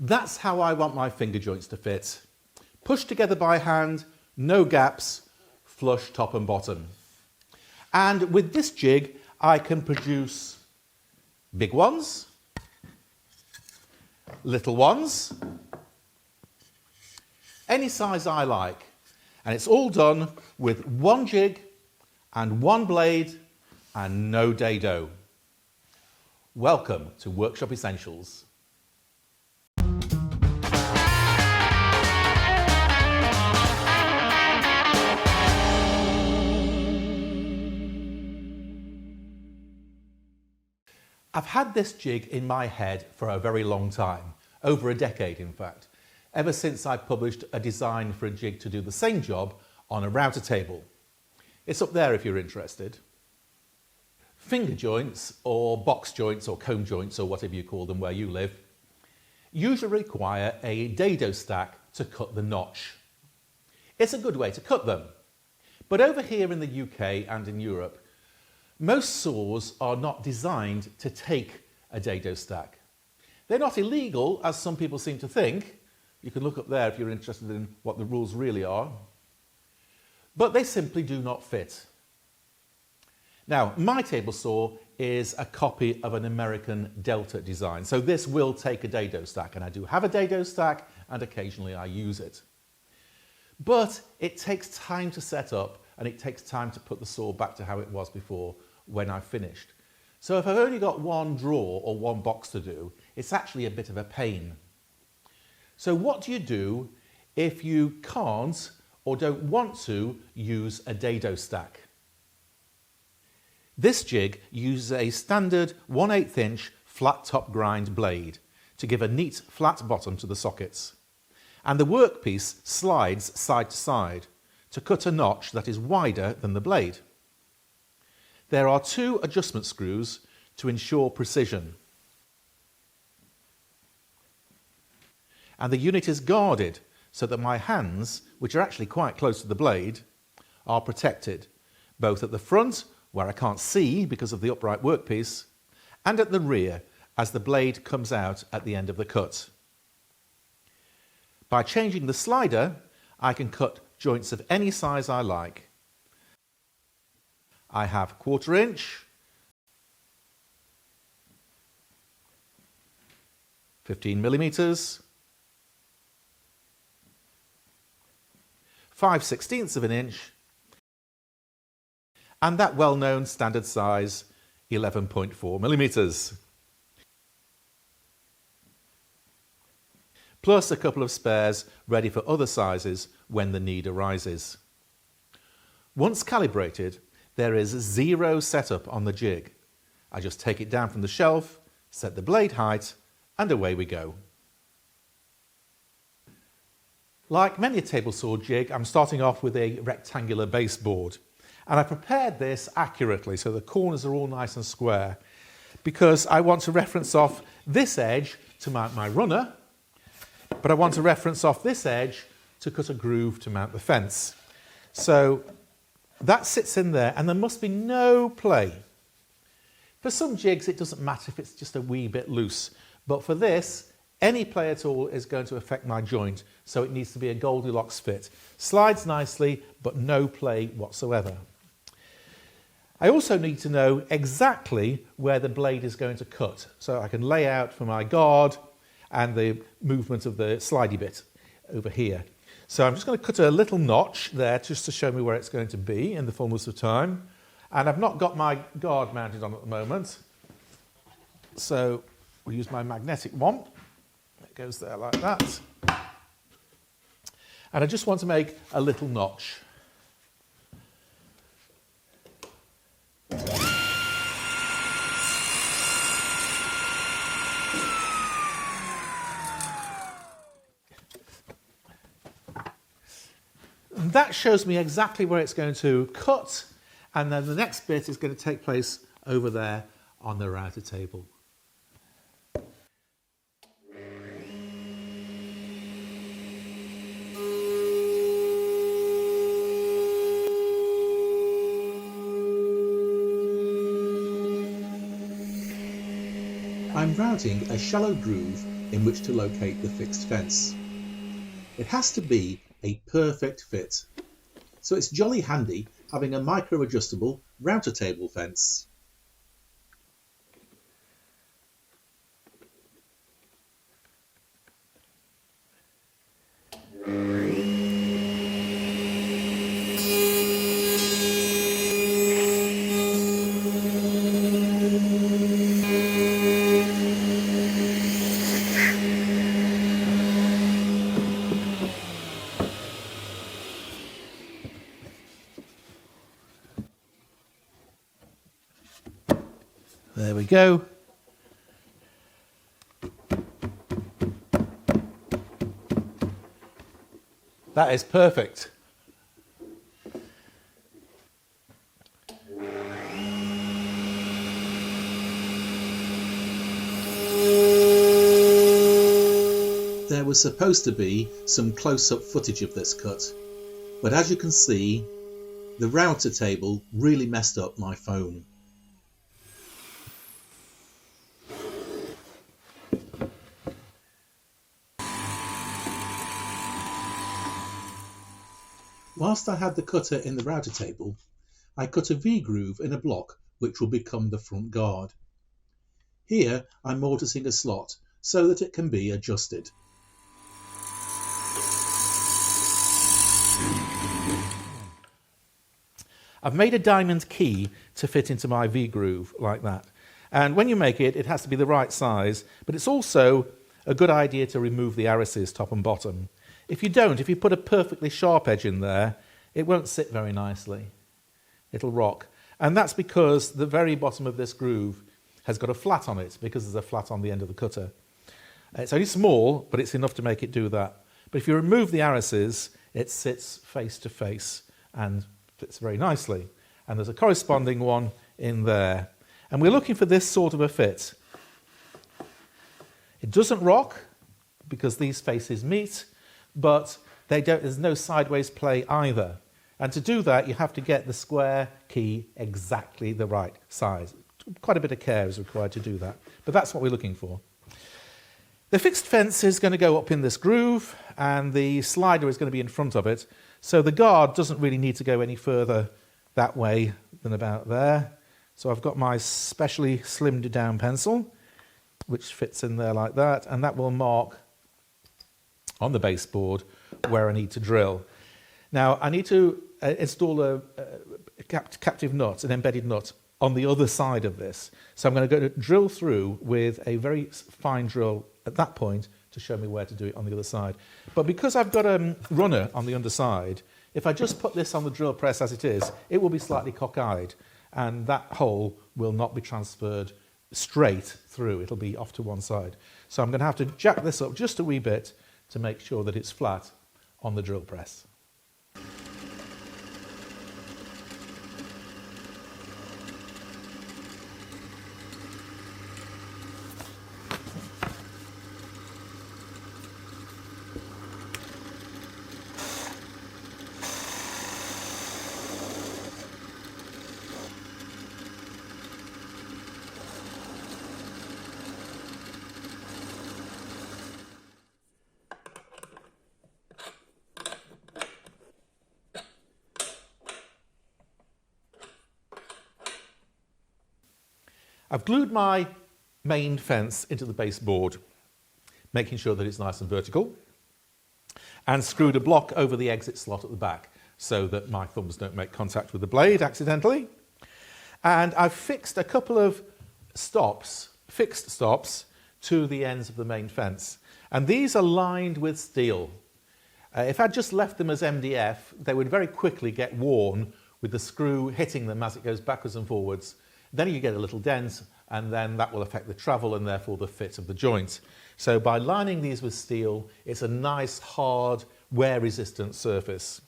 That's how I want my finger joints to fit. Pushed together by hand, no gaps, flush top and bottom. And with this jig, I can produce big ones, little ones, any size I like. And it's all done with one jig and one blade and no dado. Welcome to Workshop Essentials. I've had this jig in my head for a very long time, over a decade in fact, ever since I published a design for a jig to do the same job on a router table. It's up there if you're interested. Finger joints, or box joints, or comb joints, or whatever you call them where you live, usually require a dado stack to cut the notch. It's a good way to cut them. But over here in the UK and in Europe, most saws are not designed to take a dado stack. They're not illegal, as some people seem to think. You can look up there if you're interested in what the rules really are. But they simply do not fit. Now, my table saw is a copy of an American Delta design, so this will take a dado stack, and I do have a dado stack, and occasionally I use it. But it takes time to set up, and it takes time to put the saw back to how it was before when I finished. So if I've only got one drawer or one box to do, it's actually a bit of a pain. So what do you do if you can't or don't want to use a dado stack? This jig uses a standard 1/8 inch flat top grind blade to give a neat flat bottom to the sockets. And the workpiece slides side to side to cut a notch that is wider than the blade. There are 2 adjustment screws to ensure precision. And the unit is guarded so that my hands, which are actually quite close to the blade, are protected, both at the front, where I can't see because of the upright workpiece, and at the rear as the blade comes out at the end of the cut. By changing the slider, I can cut joints of any size I like. I have 1/4 inch, 15 millimeters, 5/16 of an inch, and that well-known standard size 11.4 millimeters. Plus a couple of spares ready for other sizes when the need arises. Once calibrated, there is 0 setup on the jig. I just take it down from the shelf, set the blade height, and away we go. Like many a table saw jig, I'm starting off with a rectangular baseboard. And I prepared this accurately so the corners are all nice and square, because I want to reference off this edge to mount my runner, but I want to reference off this edge to cut a groove to mount the fence. So that sits in there, and there must be no play. For some jigs it doesn't matter if it's just a wee bit loose, but for this, any play at all is going to affect my joint, so it needs to be a Goldilocks fit. Slides nicely, but no play whatsoever. I also need to know exactly where the blade is going to cut, so I can lay out for my guard and the movement of the slidey bit over here. So I'm just going to cut a little notch there just to show me where it's going to be in the fullness of time. And I've not got my guard mounted on at the moment, so we'll use my magnetic one. It goes there like that. And I just want to make a little notch. And that shows me exactly where it's going to cut, and then the next bit is going to take place over there on the router table. I'm routing a shallow groove in which to locate the fixed fence. It has to be a perfect fit, so it's jolly handy having a micro-adjustable router table fence. There we go. That is perfect. There was supposed to be some close-up footage of this cut, but as you can see, the router table really messed up my phone. Whilst I had the cutter in the router table, I cut a V-groove in a block which will become the front guard. Here I'm mortising a slot so that it can be adjusted. I've made a diamond key to fit into my V-groove like that. And when you make it, it has to be the right size, but it's also a good idea to remove the arises top and bottom. If you don't, if you put a perfectly sharp edge in there, it won't sit very nicely. It'll rock. And that's because the very bottom of this groove has got a flat on it, because there's a flat on the end of the cutter. It's only small, but it's enough to make it do that. But if you remove the arises, it sits face to face and fits very nicely. And there's a corresponding one in there. And we're looking for this sort of a fit. It doesn't rock, because these faces meet, but there's no sideways play either. And to do that, you have to get the square key exactly the right size. Quite a bit of care is required to do that, but that's what we're looking for. The fixed fence is going to go up in this groove, and the slider is going to be in front of it, so the guard doesn't really need to go any further that way than about there. So I've got my specially slimmed down pencil, which fits in there like that, and that will mark on the baseboard where I need to drill. Now I need to install a captive nut, an embedded nut, on the other side of this. So I'm going to go to drill through with a very fine drill at that point to show me where to do it on the other side. But because I've got a runner on the underside, if I just put this on the drill press as it is, it will be slightly cockeyed, and that hole will not be transferred straight through. It'll be off to one side. So I'm going to have to jack this up just a wee bit to make sure that it's flat on the drill press. I've glued my main fence into the baseboard, making sure that it's nice and vertical, and screwed a block over the exit slot at the back so that my thumbs don't make contact with the blade accidentally. And I've fixed a couple of fixed stops to the ends of the main fence. And these are lined with steel. If I'd just left them as MDF, they would very quickly get worn with the screw hitting them as it goes backwards and forwards. Then you get a little dent, and then that will affect the travel and therefore the fit of the joint. So by lining these with steel, it's a nice, hard, wear-resistant surface.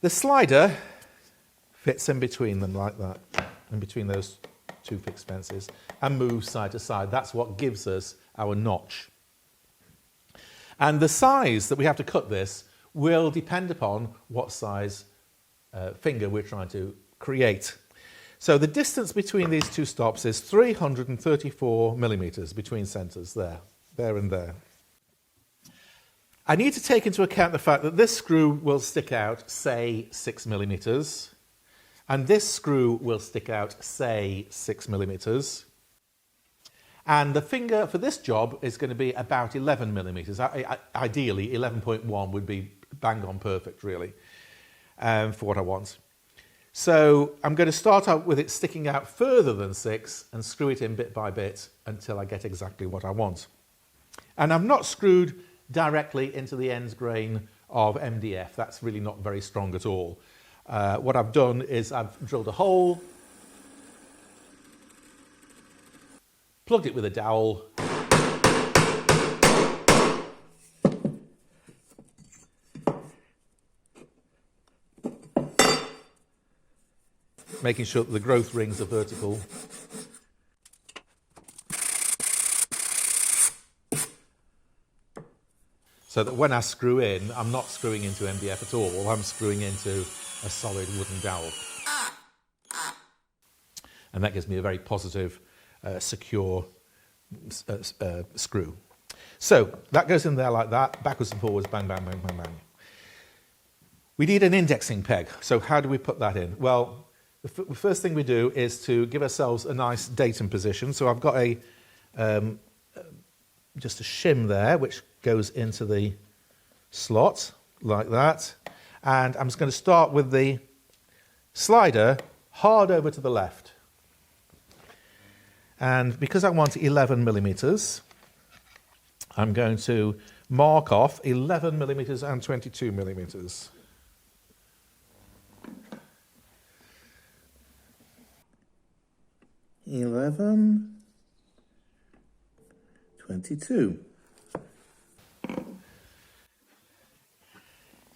The slider fits in between them like that, in between those two fixed fences, and moves side to side. That's what gives us our notch. And the size that we have to cut this will depend upon what size finger we're trying to create. So the distance between these two stops is 334 millimeters between centres, there and there. I need to take into account the fact that this screw will stick out, say, 6 millimeters, and this screw will stick out, say, 6 millimeters. And the finger for this job is going to be about 11 millimeters. Ideally, 11.1 would be bang on perfect, really, for what I want. So I'm going to start out with it sticking out further than 6 and screw it in bit by bit until I get exactly what I want. And I've not screwed directly into the ends grain of MDF. That's really not very strong at all. What I've done is I've drilled a hole, plugged it with a dowel, making sure that the growth rings are vertical. So that when I screw in, I'm not screwing into MDF at all, I'm screwing into a solid wooden dowel. And that gives me a very positive, secure screw. So that goes in there like that, backwards and forwards, bang, bang, bang, bang, bang. We need an indexing peg. So how do we put that in? Well, the first thing we do is to give ourselves a nice datum position. So I've got just a shim there, which goes into the slot like that. And I'm just going to start with the slider hard over to the left. And because I want 11 millimeters, I'm going to mark off 11 millimeters and 22 millimeters. $11, $22.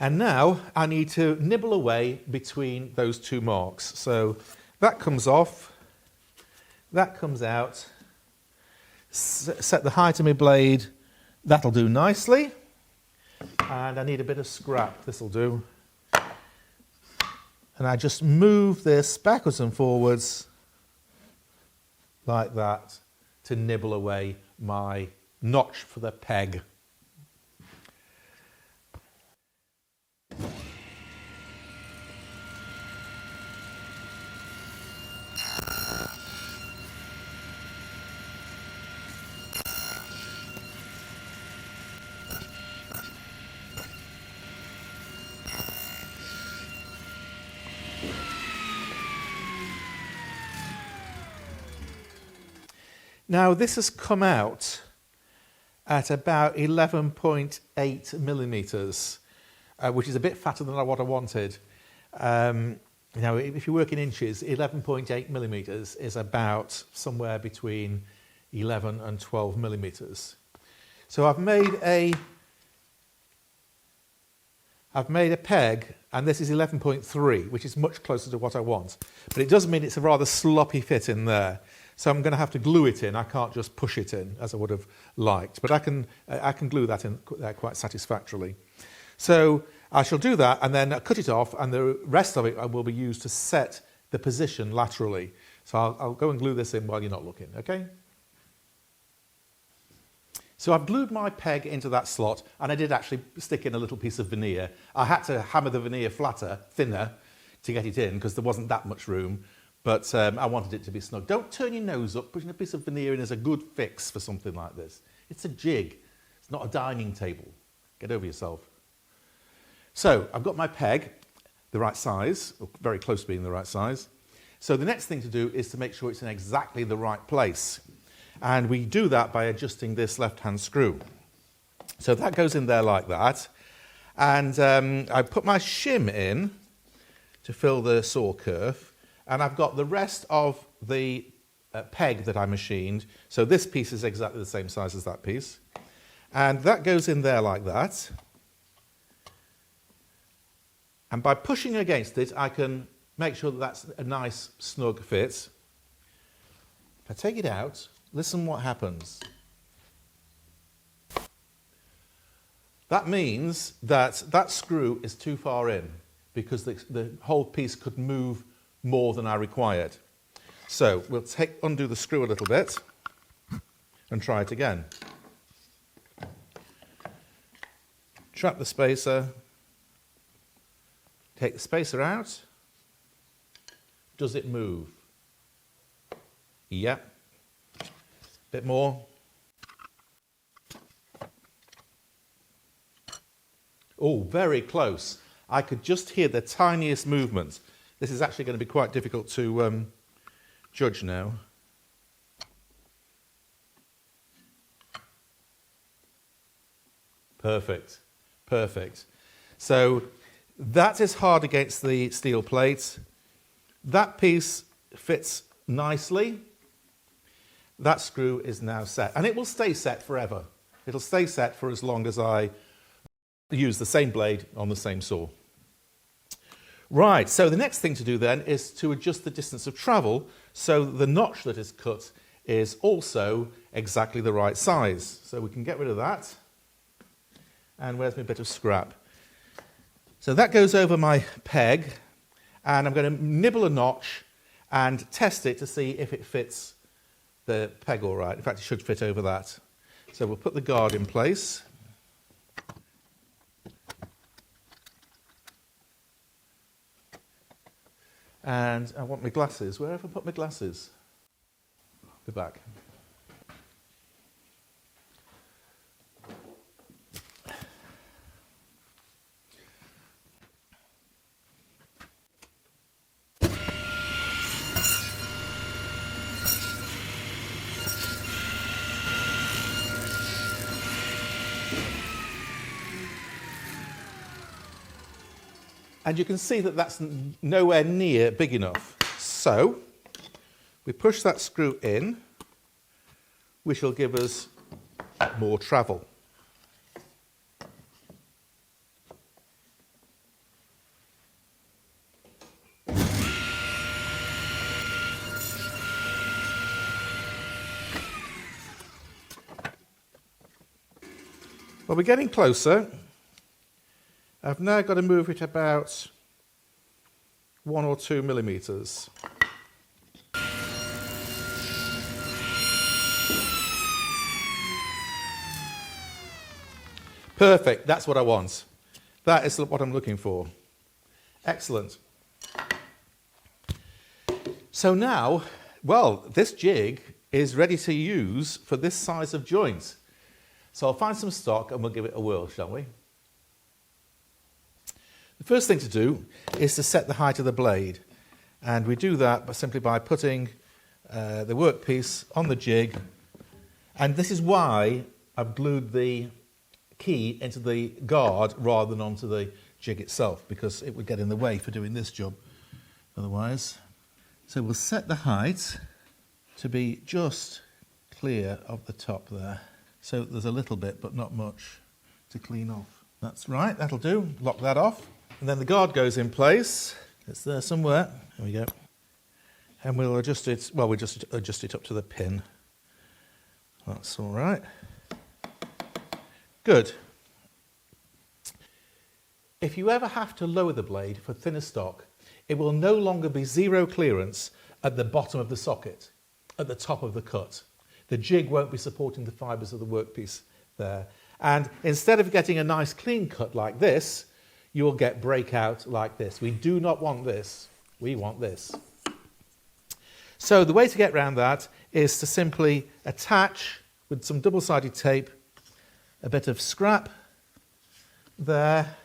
And now I need to nibble away between those two marks. So that comes off, that comes out. Set the height of my blade, that'll do nicely. And I need a bit of scrap, this'll do. And I just move this backwards and forwards like that to nibble away my notch for the peg. Now this has come out at about 11.8 millimeters, which is a bit fatter than what I wanted. Now, if you work in inches, 11.8 millimeters is about somewhere between 11 and 12 millimeters. So I've made a peg, and this is 11.3, which is much closer to what I want. But it does mean it's a rather sloppy fit in there. So I'm going to have to glue it in. I can't just push it in as I would have liked. But I can glue that in quite satisfactorily. So I shall do that and then cut it off, and the rest of it will be used to set the position laterally. So I'll go and glue this in while you're not looking, okay? So I've glued my peg into that slot, and I did actually stick in a little piece of veneer. I had to hammer the veneer thinner, to get it in, because there wasn't that much room. But I wanted it to be snug. Don't turn your nose up. Putting a piece of veneer in is a good fix for something like this. It's a jig. It's not a dining table. Get over yourself. So I've got my peg, the right size, or very close to being the right size. So the next thing to do is to make sure it's in exactly the right place. And we do that by adjusting this left-hand screw. So that goes in there like that. And I put my shim in to fill the saw kerf. And I've got the rest of the peg that I machined. So this piece is exactly the same size as that piece. And that goes in there like that. And by pushing against it, I can make sure that that's a nice, snug fit. If I take it out, listen what happens. That means that that screw is too far in, because the whole piece could move more than I required. So we'll undo the screw a little bit and try it again. Trap the spacer, take the spacer out. Does it move? Yep. Bit more. Oh, very close. I could just hear the tiniest movement. This is actually going to be quite difficult to judge now. Perfect. Perfect. So that is hard against the steel plate. That piece fits nicely. That screw is now set. And it will stay set forever. It'll stay set for as long as I use the same blade on the same saw. Right, so the next thing to do then is to adjust the distance of travel so the notch that is cut is also exactly the right size. So we can get rid of that. And where's my bit of scrap? So that goes over my peg, and I'm going to nibble a notch and test it to see if it fits the peg all right. In fact, it should fit over that. So we'll put the guard in place. And I want my glasses. Where have I put my glasses? I'll be back. And you can see that that's nowhere near big enough. So we push that screw in, which will give us more travel. Well, we're getting closer. I've now got to move it about 1 or 2 millimeters. Perfect, that's what I want. That is what I'm looking for. Excellent. So now, well, this jig is ready to use for this size of joint. So I'll find some stock and we'll give it a whirl, shall we? The first thing to do is to set the height of the blade, and we do that simply by putting the workpiece on the jig, and this is why I've glued the key into the guard rather than onto the jig itself, because it would get in the way for doing this job otherwise. So we'll set the height to be just clear of the top there, so there's a little bit but not much to clean off. That's right, that'll do. Lock that off. And then the guard goes in place. It's there somewhere. There we go. And we'll adjust it, well, we'll just adjust it up to the pin. That's all right. Good. If you ever have to lower the blade for thinner stock, it will no longer be zero clearance at the bottom of the socket, at the top of the cut. The jig won't be supporting the fibres of the workpiece there. And instead of getting a nice clean cut like this, you will get breakout like this. We do not want this. We want this. So the way to get around that is to simply attach with some double-sided tape a bit of scrap there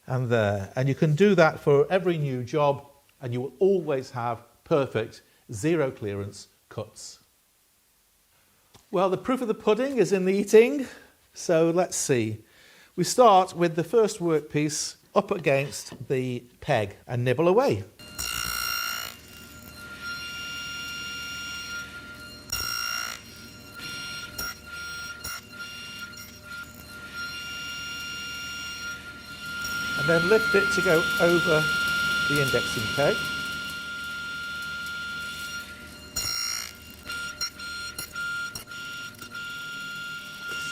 and there. And you can do that for every new job, and you will always have perfect zero clearance cuts. Well, the proof of the pudding is in the eating. So let's see. We start with the first workpiece up against the peg and nibble away. And then lift it to go over the indexing peg.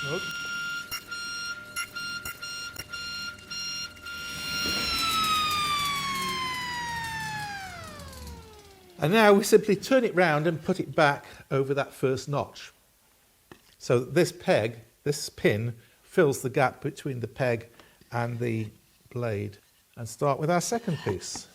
Snug. And now we simply turn it round and put it back over that first notch. So this peg, this pin, fills the gap between the peg and the blade. And start with our second piece.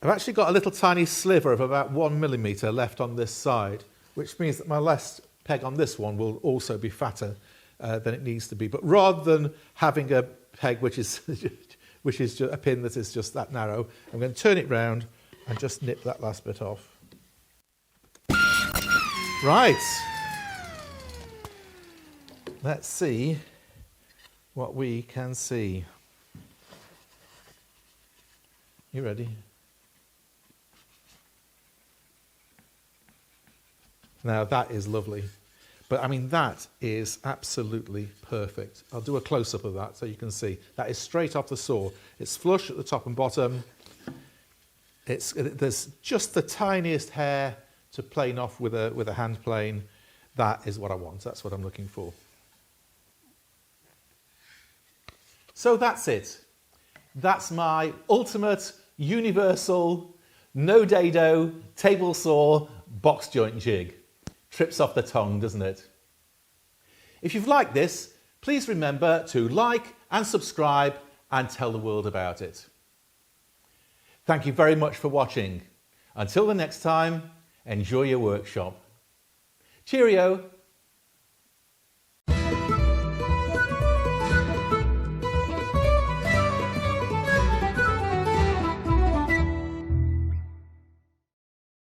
I've actually got a little tiny sliver of about 1 millimetre left on this side, which means that my last peg on this one will also be fatter than it needs to be. But rather than having a peg which is just a pin that is just that narrow, I'm going to turn it round and just nip that last bit off. Right. Let's see what we can see. You ready? Now that is lovely. But I mean, that is absolutely perfect. I'll do a close-up of that so you can see. That is straight off the saw. It's flush at the top and bottom. There's just the tiniest hair to plane off with a hand plane. That is what I want. That's what I'm looking for. So that's it. That's my ultimate, universal, No-Dado, table saw, box joint jig. Trips off the tongue, doesn't it? If you've liked this, please remember to like and subscribe and tell the world about it. Thank you very much for watching. Until the next time, enjoy your workshop. Cheerio!